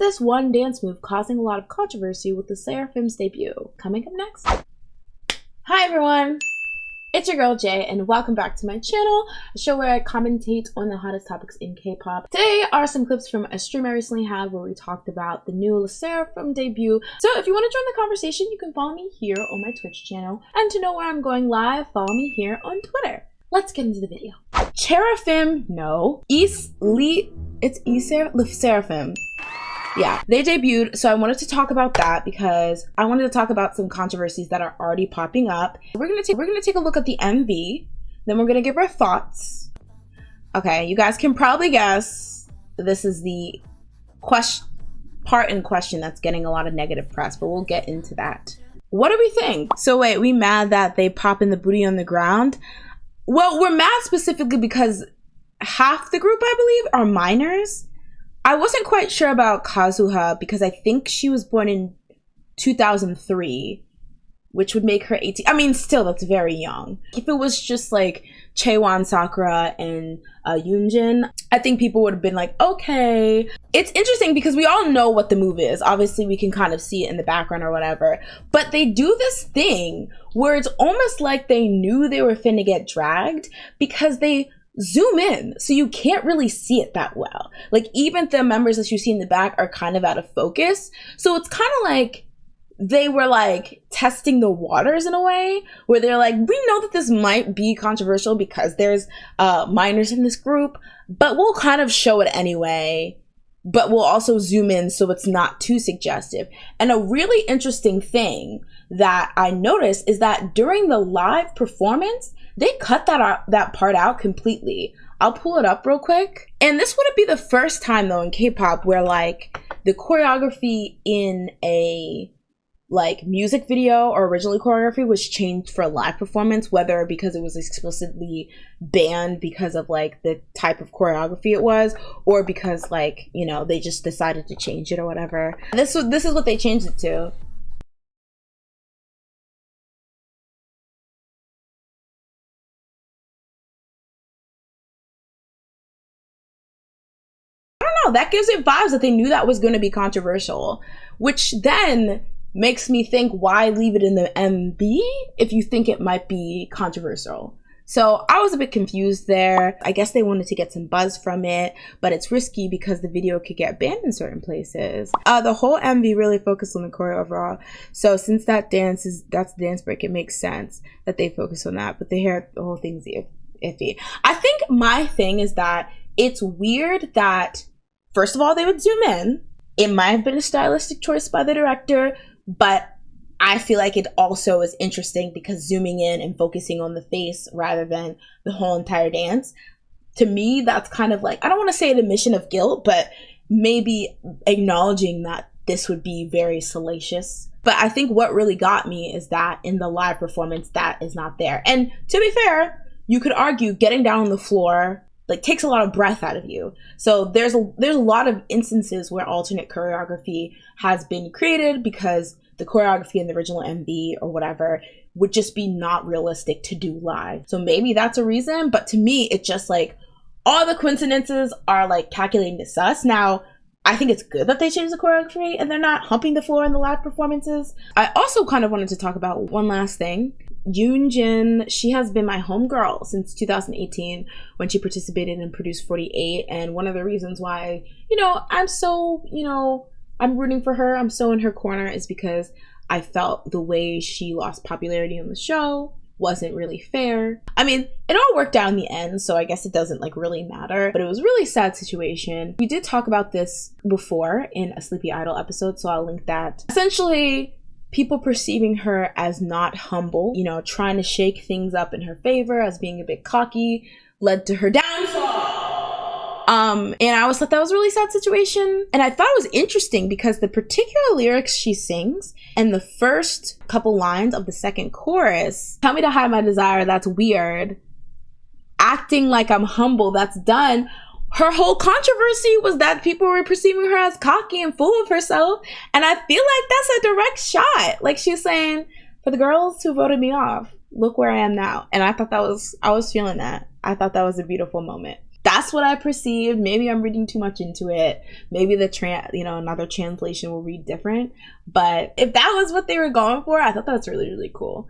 this one dance move causing a lot of controversy with the Sserafim's debut? Coming up next. Hi everyone! It's your girl Jay, and welcome back to my channel, a show where I commentate on the hottest topics in K-pop. Today are some clips from a stream I recently had where we talked about the new Sserafim debut. So if you want to join the conversation, you can follow me here on my Twitch channel. And to know where I'm going live, follow me here on Twitter. Let's get into the video. Sserafim, no. Sserafim. Yeah, they debuted, so I wanted to talk about that because I wanted to talk about some controversies that are already popping up. We're gonna take a look at the MV, then we're gonna give our thoughts. Okay, you guys can probably guess this is the part in question that's getting a lot of negative press, but we'll get into that. What do we think? So wait, we mad that they pop in the booty on the ground? Well, we're mad specifically because half the group, I believe, are minors. I wasn't quite sure about Kazuha because I think she was born in 2003, which would make her 18. I mean, still, that's very young. If it was just like Chaewon, Sakura, and Yunjin, I think people would have been like, okay. It's interesting because we all know what the move is. Obviously, we can kind of see it in the background or whatever. But they do this thing where it's almost like they knew they were finna get dragged because they zoom in, so you can't really see it that well. Like, even the members that you see in the back are kind of out of focus. So it's kind of like they were like testing the waters in a way where they're like, we know that this might be controversial because there's minors in this group, but we'll kind of show it anyway. But we'll also zoom in so it's not too suggestive. And a really interesting thing that I noticed is that during the live performance, they cut that part out completely. I'll pull it up real quick. And this wouldn't be the first time though in K-pop where like the choreography in a like music video or originally choreography was changed for a live performance, whether because it was explicitly banned because of like the type of choreography it was, or because like, you know, they just decided to change it or whatever. This is what they changed it to. That gives it vibes that they knew that was going to be controversial, which then makes me think, why leave it in the MV if you think it might be controversial? So I was a bit confused there. I guess they wanted to get some buzz from it, but it's risky because the video could get banned in certain places. The whole MV really focused on the choreo overall. So since that's the dance break, it makes sense that they focus on that. But the whole thing's iffy. I think my thing is that it's weird that, first of all, they would zoom in. It might have been a stylistic choice by the director, but I feel like it also is interesting because zooming in and focusing on the face rather than the whole entire dance, to me, that's kind of like, I don't want to say an admission of guilt, but maybe acknowledging that this would be very salacious. But I think what really got me is that in the live performance, that is not there. And to be fair, you could argue getting down on the floor like takes a lot of breath out of you. So there's a lot of instances where alternate choreography has been created because the choreography in the original MV or whatever would just be not realistic to do live. So maybe that's a reason, but to me, it's just like all the coincidences are like calculating to sus. Now, I think it's good that they changed the choreography and they're not humping the floor in the live performances. I also kind of wanted to talk about one last thing. Yunjin, she has been my homegirl since 2018 when she participated in Produce 48, and one of the reasons why, you know, I'm so, you know, I'm rooting for her, I'm so in her corner, is because I felt the way she lost popularity on the show wasn't really fair. I mean, it all worked out in the end, so I guess it doesn't like really matter, but it was a really sad situation. We did talk about this before in a Sleepy Idol episode, so I'll link that. Essentially, people perceiving her as not humble, you know, trying to shake things up in her favor, as being a bit cocky, led to her downfall. And I always thought that was a really sad situation. And I thought it was interesting because the particular lyrics she sings and the first couple lines of the second chorus, tell me to hide my desire, that's weird. Acting like I'm humble, that's done. Her whole controversy was that people were perceiving her as cocky and full of herself. And I feel like that's a direct shot. Like she's saying, for the girls who voted me off, look where I am now. And I thought I was feeling that. I thought that was a beautiful moment. That's what I perceived. Maybe I'm reading too much into it. Maybe the another translation will read different. But if that was what they were going for, I thought that's really, really cool.